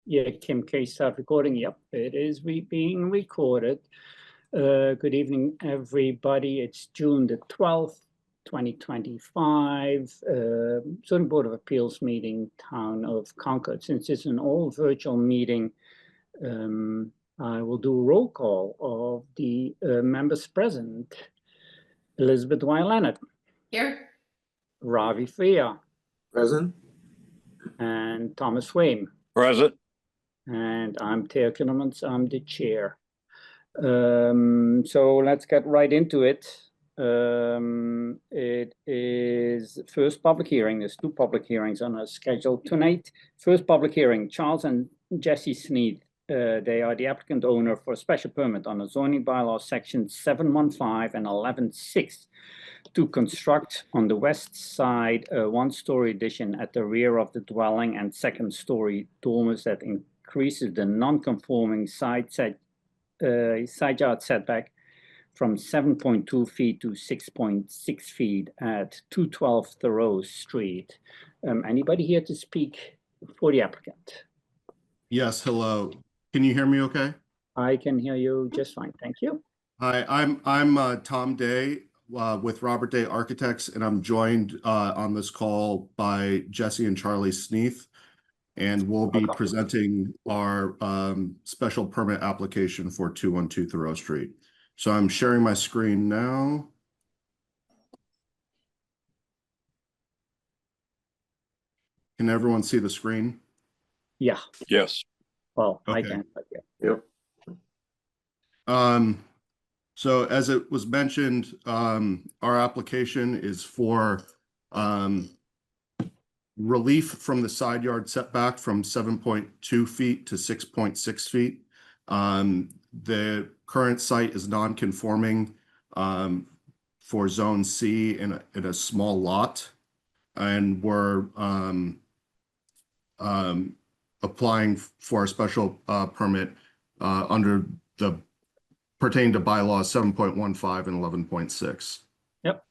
Yeah, Kim K, start recording. Yep, it is being recorded. Good evening, everybody. It's June the 12th, 2025. Zoning Board of Appeals meeting, Town of Concord. Since it's an all virtual meeting, I will do a roll call of the members present. Elizabeth Dwyer-Leonard. Here. Ravi Fria. Present. And Thomas Swaim. Present. And I'm Theo Kinnemans, I'm the chair. So let's get right into it. It is first public hearing. There's two public hearings on our schedule tonight. First public hearing, Charles and Jesse Sneed. They are the applicant owner for a special permit on the zoning bylaw section 715 and 11.6 to construct on the west side a one-story addition at the rear of the dwelling and second-story dormers that increases the non-conforming side yard setback from 7.2 feet to 6.6 feet at 212 Thoreau Street. Anybody here to speak for the applicant? Yes, hello. Can you hear me okay? I can hear you just fine, thank you. Hi, I'm Tom Day with Robert Day Architects, and I'm joined on this call by Jesse and Charlie Sneeth, and we'll be presenting our special permit application for 212 Thoreau Street. So I'm sharing my screen now. Can everyone see the screen? Yeah. Yes. Well, okay. I can, but yeah. Yep. So as it was mentioned, our application is for relief from the side yard setback from 7.2 feet to 6.6 feet. The current site is non-conforming for Zone C in a small lot, and we're applying for a special permit under the pertaining to bylaws 7.15 and 11.6. Yep.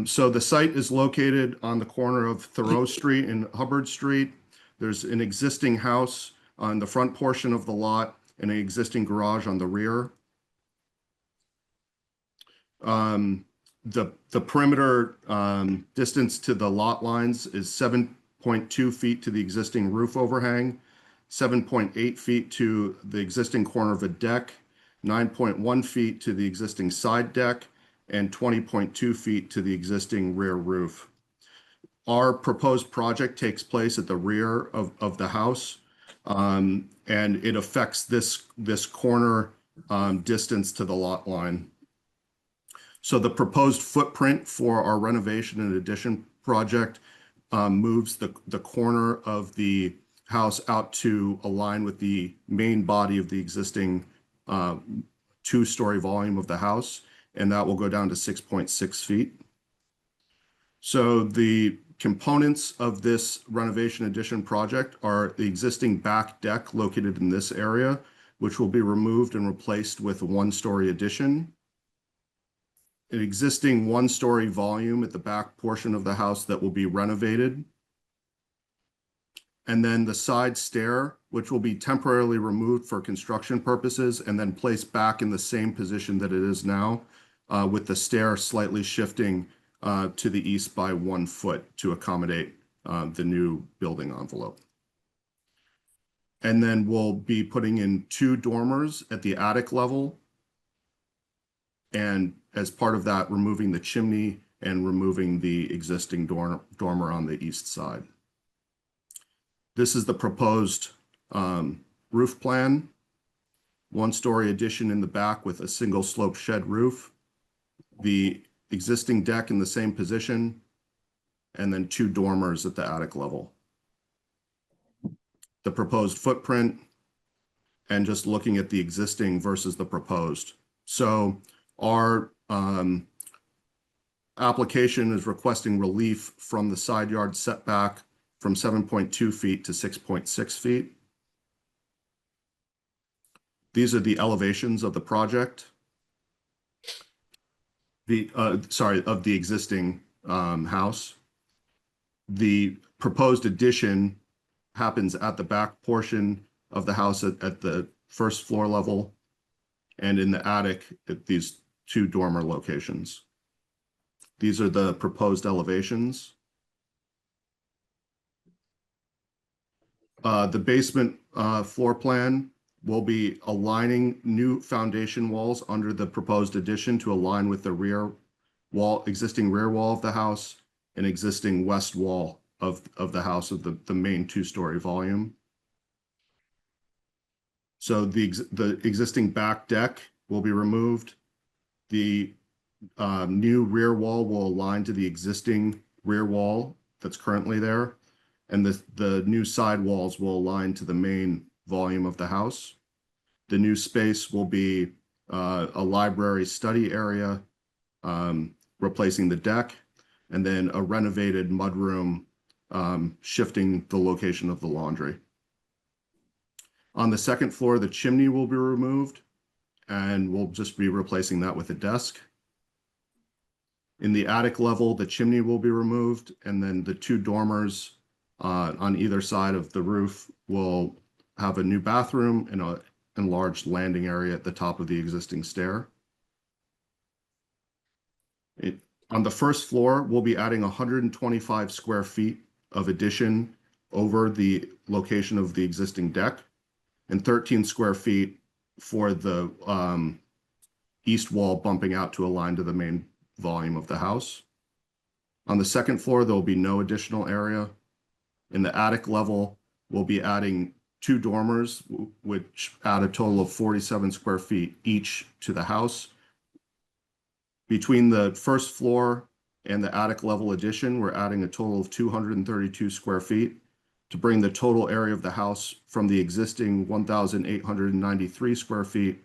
So the site is located on the corner of Thoreau Street and Hubbard Street. There's an existing house on the front portion of the lot and an existing garage on the rear. The perimeter distance to the lot lines is 7.2 feet to the existing roof overhang, 7.8 feet to the existing corner of a deck, 9.1 feet to the existing side deck, and 20.2 feet to the existing rear roof. Our proposed project takes place at the rear of the house, and it affects this corner distance to the lot line. So the proposed footprint for our renovation and addition project moves the corner of the house out to align with the main body of the existing two-story volume of the house, and that will go down to 6.6 feet. So the components of this renovation addition project are the existing back deck located in this area, which will be removed and replaced with a one-story addition. An existing one-story volume at the back portion of the house that will be renovated. And then the side stair, which will be temporarily removed for construction purposes and then placed back in the same position that it is now, with the stair slightly shifting to the east by 1 foot to accommodate the new building envelope. And then we'll be putting in 2 dormers at the attic level. And as part of that, removing the chimney and removing the existing dormer on the east side. This is the proposed roof plan. 1-story addition in the back with a single slope shed roof. The existing deck in the same position, and then 2 dormers at the attic level. The proposed footprint, and just looking at the existing versus the proposed. So our application is requesting relief from the side yard setback from 7.2 feet to 6.6 feet. These are the elevations of the project. Of the existing house. The proposed addition happens at the back portion of the house at the first floor level, and in the attic at these two dormer locations. These are the proposed elevations. The basement floor plan will be aligning new foundation walls under the proposed addition to align with the rear wall, existing rear wall of the house and existing west wall of the house of the main two-story volume. So the existing back deck will be removed. The new rear wall will align to the existing rear wall that's currently there. And the new side walls will align to the main volume of the house. The new space will be a library study area, replacing the deck, and then a renovated mudroom, shifting the location of the laundry. On the second floor, the chimney will be removed, and we'll just be replacing that with a desk. In the attic level, the chimney will be removed, and then the two dormers on either side of the roof will have a new bathroom and an enlarged landing area at the top of the existing stair. On the first floor, we'll be adding 125 square feet of addition over the location of the existing deck and 13 square feet for the east wall bumping out to align to the main volume of the house. On the second floor, there will be no additional area. In the attic level, we'll be adding two dormers, which add a total of 47 square feet each to the house. Between the first floor and the attic level addition, we're adding a total of 232 square feet to bring the total area of the house from the existing 1,893 square feet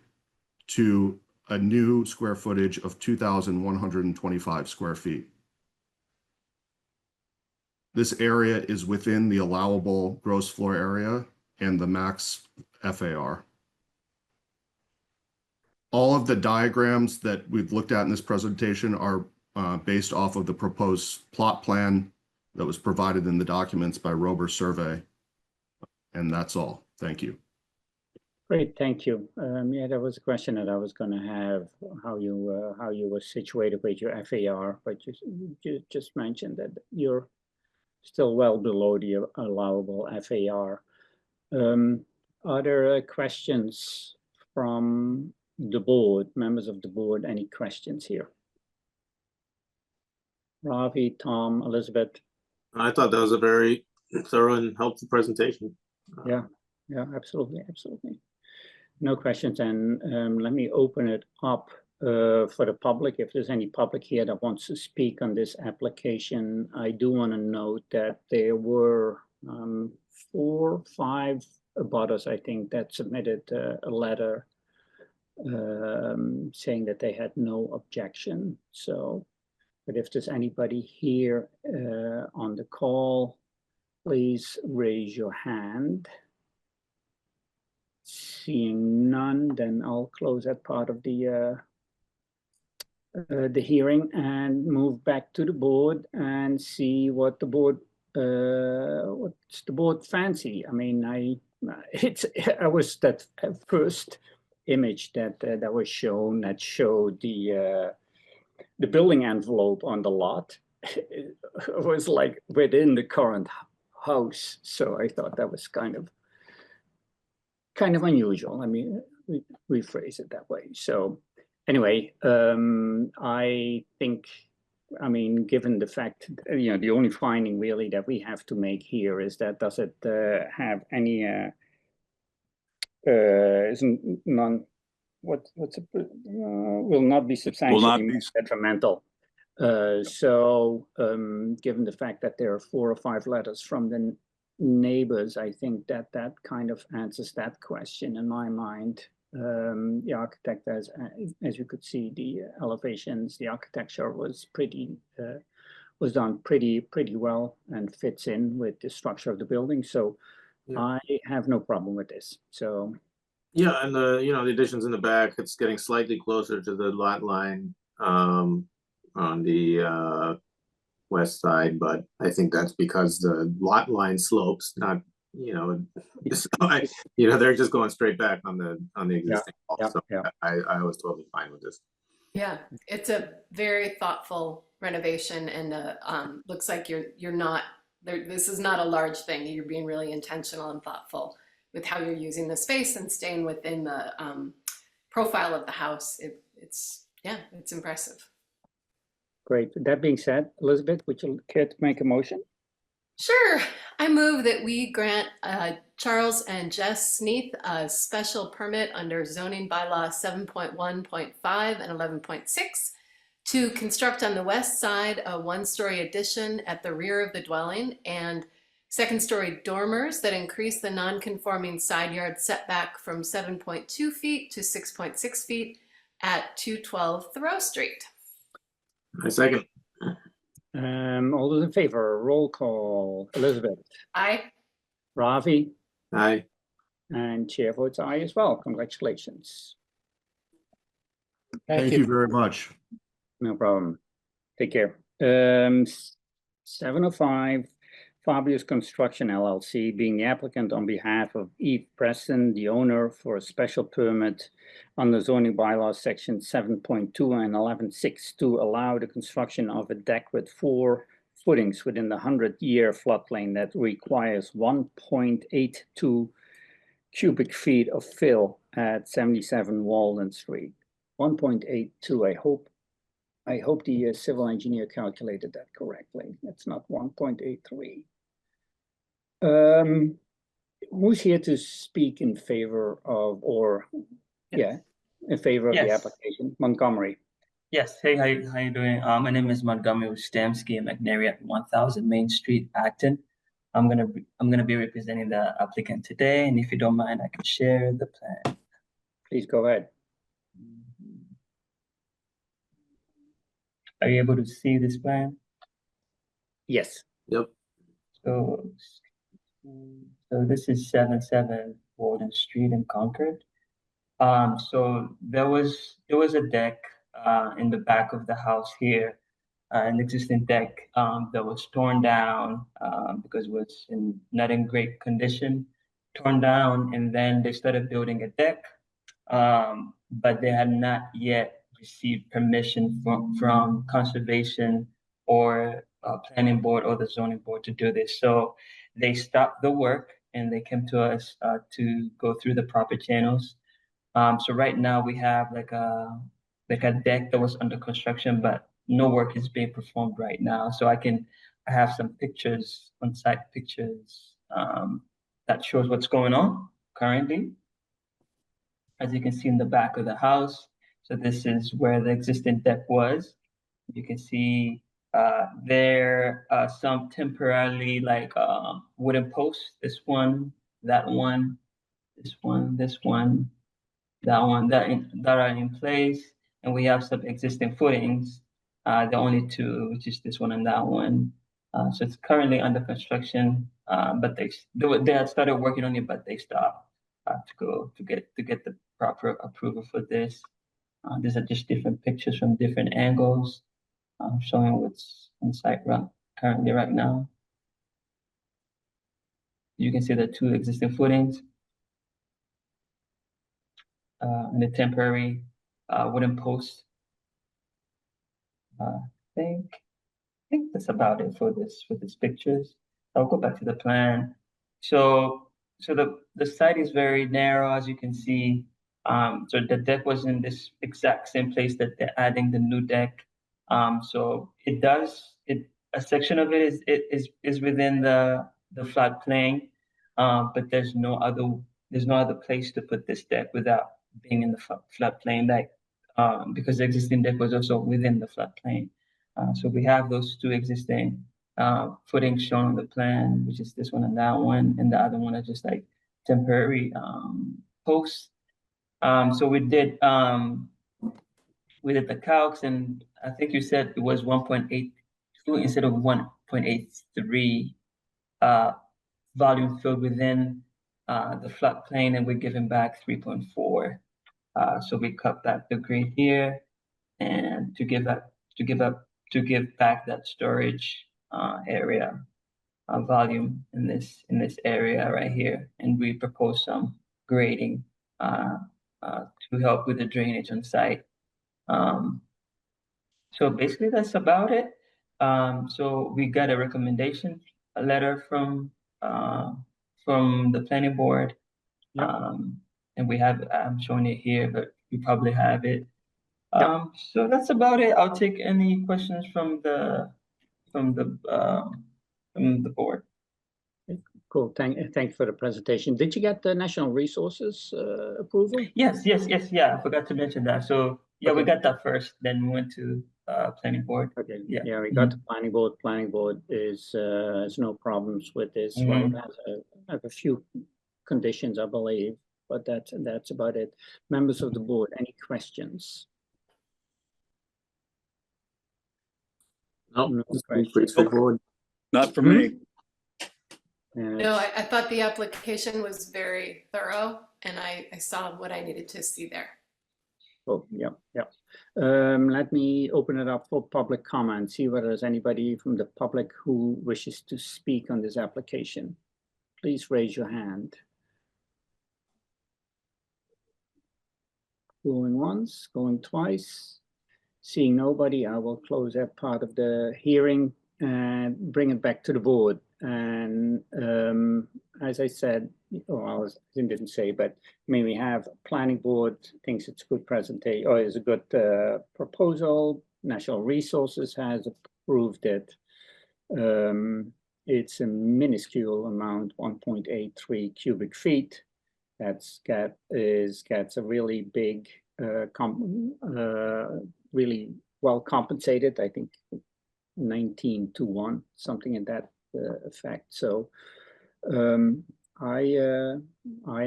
to a new square footage of 2,125 square feet. This area is within the allowable gross floor area and the max FAR. All of the diagrams that we've looked at in this presentation are based off of the proposed plot plan that was provided in the documents by Rober Survey. And that's all. Thank you. Great, thank you. Yeah, there was a question that I was going to have, how you were situated with your FAR, but you just mentioned that you're still well below the allowable FAR. Are there questions from the board, members of the board? Any questions here? Ravi, Tom, Elizabeth? I thought that was a very thorough and helpful presentation. Yeah, absolutely. No questions, and let me open it up for the public. If there's any public here that wants to speak on this application, I do want to note that there were 4 or 5 abutters, I think, that submitted a letter saying that they had no objection. So, but if there's anybody here on the call, please raise your hand. Seeing none, then I'll close that part of the hearing and move back to the board and see what the board what's the board fancy. I mean, I was that first image that that was shown that showed the building envelope on the lot. It was like within the current house, so I thought that was kind of unusual. I mean, we phrase it that way. So anyway, I think, I mean, given the fact, you know, the only finding really that we have to make here is that does it have any isn't none what's it will not be substantially detrimental. So given the fact that there are 4 or 5 letters from the neighbors, I think that that kind of answers that question in my mind. The architect, as you could see, the elevations, the architecture was pretty was done pretty well and fits in with the structure of the building. So yeah. I have no problem with this. So yeah, and the the additions in the back, it's getting slightly closer to the lot line on the west side, but I think that's because the lot line slopes, not you know, so they're just going straight back on the existing wall. yeah, So yeah. I was totally fine with this. Yeah, it's a very thoughtful renovation, and looks like you're not there. This is not a large thing. You're being really intentional and thoughtful with how you're using the space and staying within the profile of the house. It's impressive. Great. With that being said, Elizabeth, would you care to make a motion? Sure. I move that we grant Charles and Jess Sneath a special permit under zoning bylaw 7.1.5 and 11.6 to construct on the west side a one-story addition at the rear of the dwelling and second-story dormers that increase the non-conforming side yard setback from 7.2 feet to 6.6 feet at 212 Thoreau Street. I second. All those in favor, roll call. Elizabeth, Aye. Ravi, Aye. and chair votes aye as well. Congratulations. Thank you very much. No problem. Take care. 705, Fabius Construction LLC, being the applicant on behalf of Eve Preston, the owner, for a special permit under zoning bylaws section 7.2 and 11.6 to allow the construction of a deck with 4 footings within the 100-year floodplain that requires 1.82 cubic feet of fill at 77 Walden Street. 1.82. I hope the civil engineer calculated that correctly. It's not 1.83. Who's here to speak in favor of, or in favor of the application? Montgomery. Yes. Hey, how you doing? My name is Montgomery Stamsky and McNary at 1000 Main Street, Acton. I'm gonna be representing the applicant today, and if you don't mind, I can share the plan. Please go ahead. Are you able to see this plan? Yes. Yep. So this is 77 Walden Street in Concord. So there was a deck in the back of the house here, an existing deck that was torn down because it was not in great condition, torn down, and then they started building a deck, but they had not yet received permission from conservation or planning board or the zoning board to do this. So they stopped the work and they came to us to go through the proper channels. So right now we have like a deck that was under construction, but no work is being performed right now. So I have some pictures, on-site pictures that shows what's going on currently. As you can see in the back of the house. So this is where the existing deck was. You can see there are some temporarily like wooden posts. This one, that one, this one, this one, that one, that are in place. And we have some existing footings. The only two, which is this one and that one. So it's currently under construction, but they had started working on it, but they stopped to get the proper approval for this. These are just different pictures from different angles, showing what's on site currently right now. You can see the 2 existing footings and the temporary wooden post. I think that's about it for these pictures. I'll go back to the plan. So the site is very narrow, as you can see. So the deck was in this exact same place that they're adding the new deck. So a section of it is within the floodplain, but there's no other place to put this deck without being in the floodplain, because the existing deck was also within the floodplain. So we have those 2 existing footings shown on the plan, which is this one and that one, and the other one are just like temporary posts. So we did the calcs, and I think you said it was 1.82 instead of 1.83 volume filled within the floodplain, and we're giving back 3.4. So we cut back the grade here, and to give back that storage area. volume in this area right here, and we propose some grading to help with the drainage on site. So basically that's about it. So we got a recommendation, a letter from the planning board. Yep. And we have, I'm showing it here, but you probably have it. Yep. So that's about it. I'll take any questions from the board. Cool. Thank you for the presentation. Did you get the National Resources approval? Yes. Yeah, I forgot to mention that. So yeah, we Okay. got that first, then we went to planning board. Okay, Yeah. yeah, we got the planning board. Planning board is has no problems with this. Well, it has a few conditions, I believe, but that's about it. Members of the board, any questions? Nope, No it's questions. pretty straightforward. Not for Hmm? me. And No, it's- I thought the application was very thorough and I saw what I needed to see there. Oh, yeah. Let me open it up for public comment, see whether there's anybody from the public who wishes to speak on this application. Please raise your hand. Going once, going twice. Seeing nobody, I will close that part of the hearing and bring it back to the board. And as I said, or I didn't say, but maybe have planning board thinks it's a good presentation or is a good proposal. National Resources has approved it. It's a minuscule amount, 1.83 cubic feet. Gets a really big, really well compensated. I think 19-1, something in that effect. So I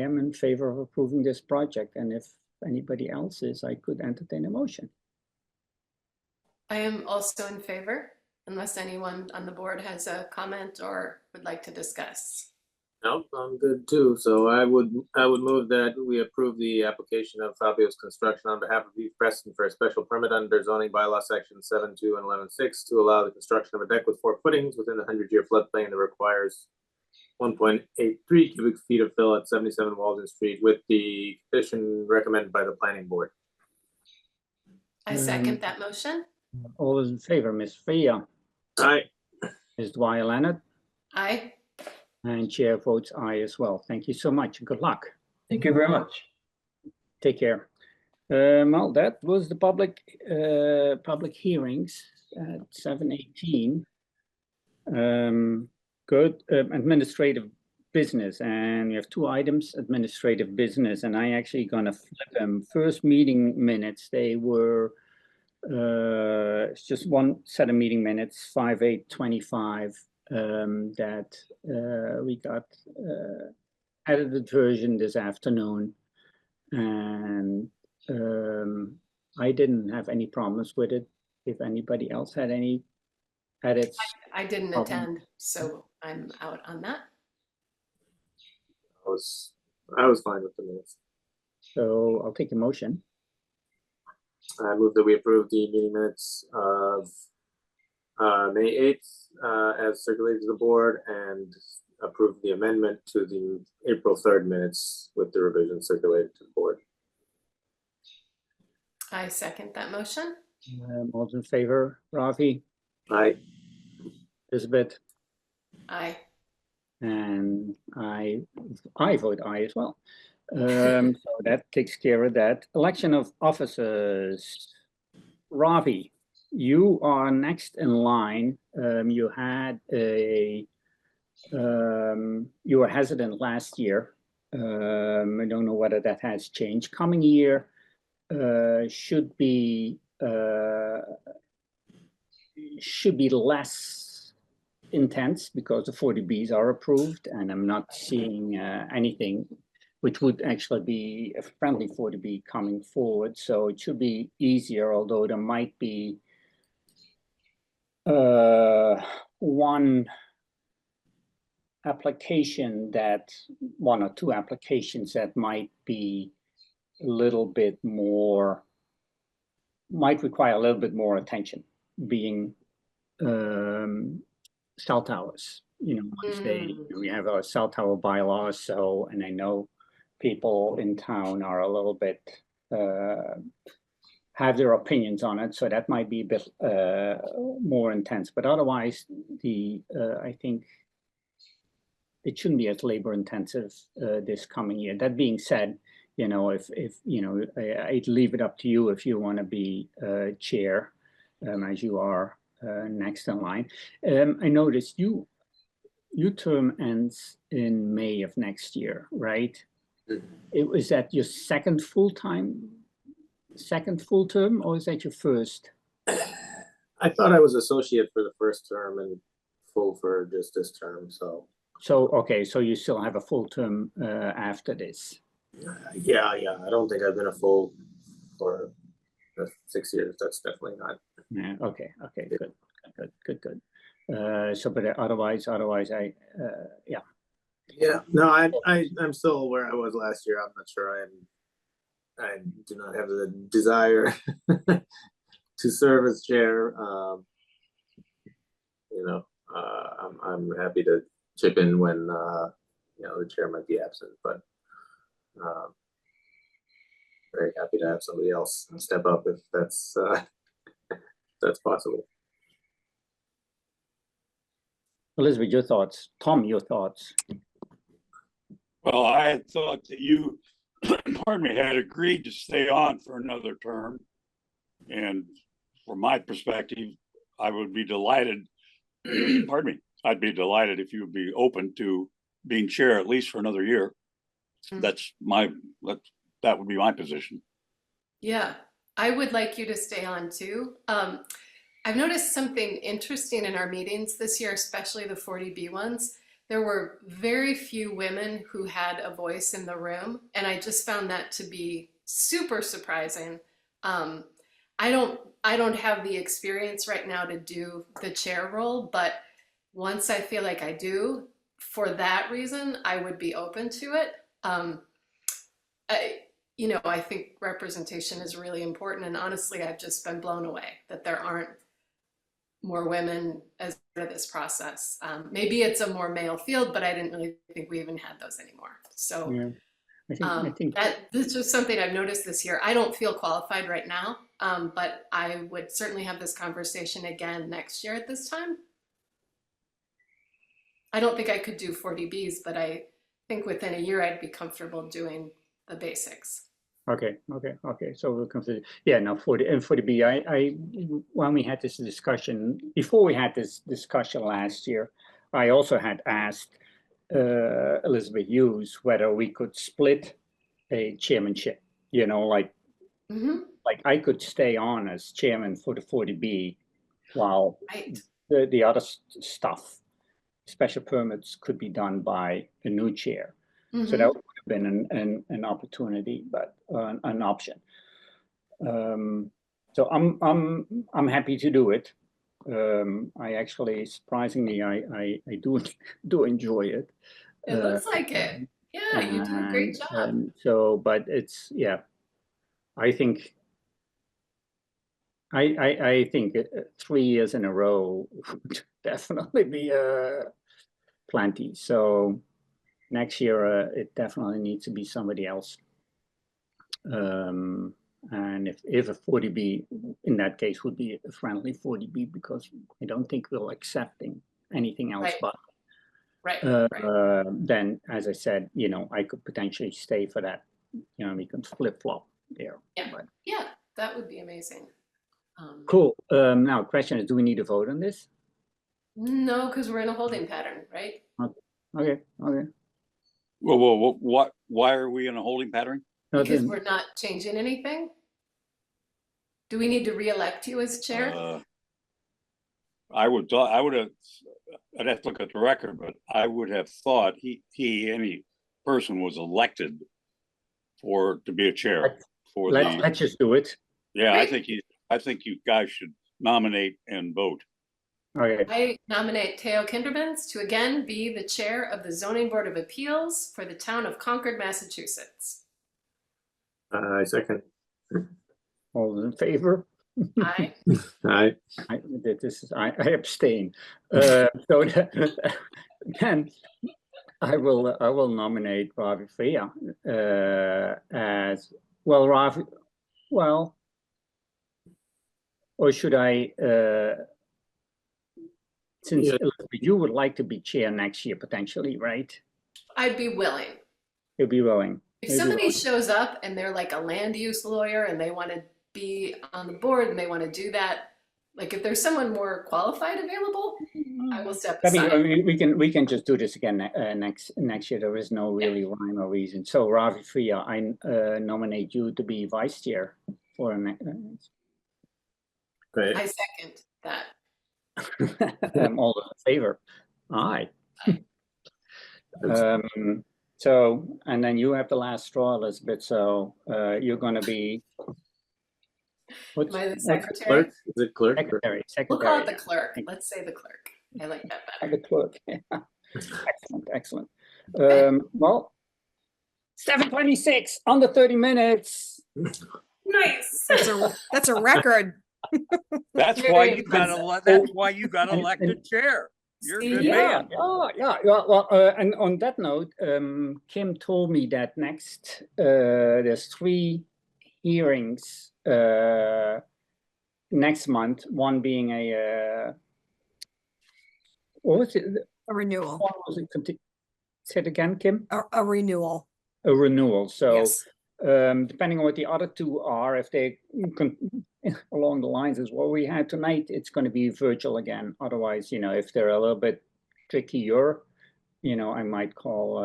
am in favor of approving this project, and if anybody else is, I could entertain a motion. I am also in favor, unless anyone on the board has a comment or would like to discuss. Nope, I'm good too. So I would move that we approve the application of Fabio's Construction on behalf of East Preston for a special permit under zoning bylaw section 7.2 and 11.6 to allow the construction of a deck with 4 footings within the 100-year floodplain that requires 1.83 cubic feet of fill at 77 Walden Street with the condition recommended by the planning board. I second that motion. All those in favor, Ms. Fia, Aye. Ms. Dwyer Leonard, Aye. and chair votes aye as well. Thank you so much. Good luck. Thank you very much. Take care. Well, that was the public hearings at 7:18. Good. Administrative business, and we have 2 items, administrative business, and I actually gonna flip them. First meeting minutes, they were it's just one set of meeting minutes, 5/8/25, that we got edited version this afternoon, and I didn't have any problems with it. If anybody else had any edits, I didn't Problem. attend, so I'm out on that. I was fine with the minutes. so I'll take a motion. I move that we approve the meeting minutes of May 8th as circulated to the board and approve the amendment to the April 3rd minutes with the revision circulated to the board. I second that motion. All those in favor, Ravi, Aye. Elizabeth, Aye. and I vote aye as well. So that takes care of that. Election of officers. Ravi, you are next in line. You had you were hesitant last year. I don't know whether that has changed. Coming year should be less intense because the 40Bs are approved, and I'm not seeing anything which would actually be a friendly 40B coming forward. So it should be easier, although there might be one or two applications that might be a little bit more, might require a little bit more attention, being cell towers. once they, Mm. we have our cell tower bylaws, so, and I know people in town are a little bit, have their opinions on it, so that might be a bit more intense, but otherwise, I think it shouldn't be as labor intensive this coming year. That being said, if I'd leave it up to you if you want to be chair, as you are next in line. I noticed your term ends in May of next year, right? Was that your second full term, or is that your first? I thought I was associate for the first term and full for just this term, so. So, okay, so you still have a full term after this. Yeah, I don't think I've been a full for the 6 years. That's definitely not. Yeah, okay, good. So, but otherwise, yeah. Yeah, no, I'm still where I was last year. I'm not sure I do not have the desire to serve as chair. I'm happy to chip in when the chair might be absent, but very happy to have somebody else step up if that's that's possible. Elizabeth, your thoughts. Tom, your thoughts. Well, I had thought that you, pardon me, had agreed to stay on for another term. And from my perspective, I would be delighted, pardon me, I'd be delighted if you would be open to being chair at least for another year. Mm. That would be my position. Yeah, I would like you to stay on too. I've noticed something interesting in our meetings this year, especially the 40B ones. There were very few women who had a voice in the room, and I just found that to be super surprising. I don't have the experience right now to do the chair role, but once I feel like I do, for that reason, I would be open to it. I think representation is really important, and honestly, I've just been blown away that there aren't more women as part of this process. Maybe it's a more male field, but I didn't really think we even had those anymore. So Yeah, I think that's just something I've noticed this year. I don't feel qualified right now, but I would certainly have this conversation again next year at this time. I don't think I could do 40Bs, but I think within a year I'd be comfortable doing the basics. Okay. So we'll consider. Yeah, now for the B, I when we had this discussion before we had this discussion last year, I also had asked Elizabeth Hughes whether we could split a chairmanship. Like I could stay on as chairman for the 40B, while Right. the other stuff, special permits, could be done by a new chair. So that would have been an opportunity, but an option. So I'm happy to do it. I actually, surprisingly, I do enjoy it. It looks like it. Yeah, you do a great job. So, but it's, yeah, I think 3 years in a row would definitely be plenty. So next year, it definitely needs to be somebody else. And if a 40B in that case would be a friendly 40B, because I don't think we're accepting anything else. Right. But Right. then, as I said, I could potentially stay for that. We can flip flop there. Yeah. But Yeah, that would be amazing. cool. Now, question is, do we need to vote on this? No, because we're in a holding pattern, right? Okay. Well, what? Why are we in a holding pattern? Because we're not changing anything. Do we need to re-elect you as chair? I'd have to look at the record, but I would have thought any person was elected to be a chair for Let's just do it. Yeah, Great. I think you guys should nominate and vote. Okay. I nominate Teo Kindermans to again be the chair of the Zoning Board of Appeals for the town of Concord, Massachusetts. I second. All in favor? Aye. Aye. I abstain. So then I will nominate Ravi Fria as well. Ravi, well, or should I? Since Yeah. Elizabeth, you would like to be chair next year potentially, right? I'd be willing. You'll be willing. If Maybe somebody willing. shows up and they're like a land use lawyer and they want to be on the board and they want to do that, like if there's someone more qualified available, I will step I mean, aside. we can just do this again next year. There is no really rhyme or reason. So Ravi Fria, I nominate you to be vice chair for next. Great. I second that. I'm all in favor. Aye. That's- So, and then you have the last straw, Elizabeth. So you're going to be. What's, Am I the what's secretary? Clerk, is it clerk? secretary? We'll call it the Secretary. clerk. Let's say the clerk. I like that better. The clerk. Excellent, excellent. Okay. Well, 7:26 under 30 minutes. Nice. That's a record. That's Very why you got impressive. that's why you got And- elected chair. You're a See, good Yeah, man. yeah. Well, and on that note, Kim told me that next there's 3 hearings next month. One being a what was it? A renewal. One was it? Say it again, Kim. A renewal. A renewal. So. Yes. Depending on what the other 2 are, if they along the lines as what we had tonight, it's going to be virtual again. Otherwise, if they're a little bit trickier, I might call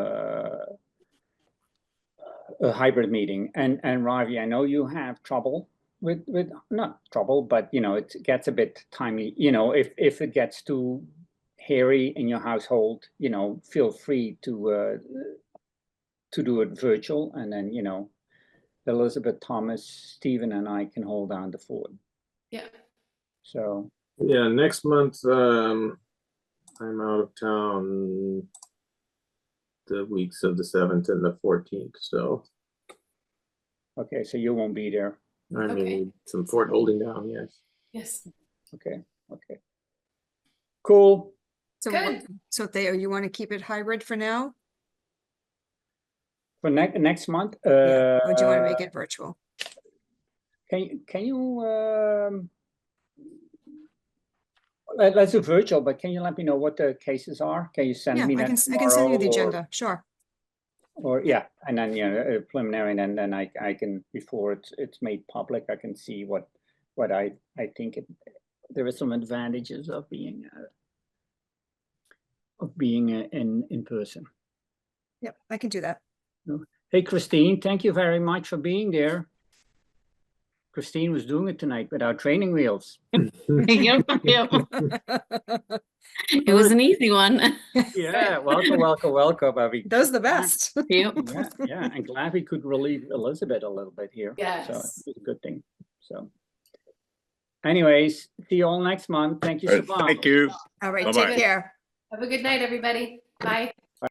a hybrid meeting. And Ravi, I know you have trouble with not trouble, but it gets a bit timely. If it gets too hairy in your household, feel free to do it virtual, and then Elizabeth, Thomas, Stephen, and I can hold down the fort. Yeah. So Yeah, next month, I'm out of town the weeks of the 7th and the 14th, so okay, so you won't be there. I Okay. need some fort holding down, yes. Yes. Okay. Cool. So, Good. so Theo, you want to keep it hybrid for now? For next month. Yeah. Or do you want to make it virtual? Can you let's do virtual, but can you let me know what the cases are? Can you send Yeah, me I that can send you the tomorrow, agenda. Sure. or yeah, and then preliminary, and then I can, before it's made public, I can see what I think there are some advantages of being in person. Yep, I can do that. Hey, Christine, thank you very much for being there. Christine was doing it tonight with our training wheels. Yep, yep. It was an easy one. Yeah, welcome. I mean, Those are the best. Yep. yeah, and glad we could relieve Elizabeth a little bit here. So Yes. it's a good thing. So anyways, see you all next month. Thank you so much. Thank you. All right, Bye-bye. take care. Have a good night, everybody. Bye.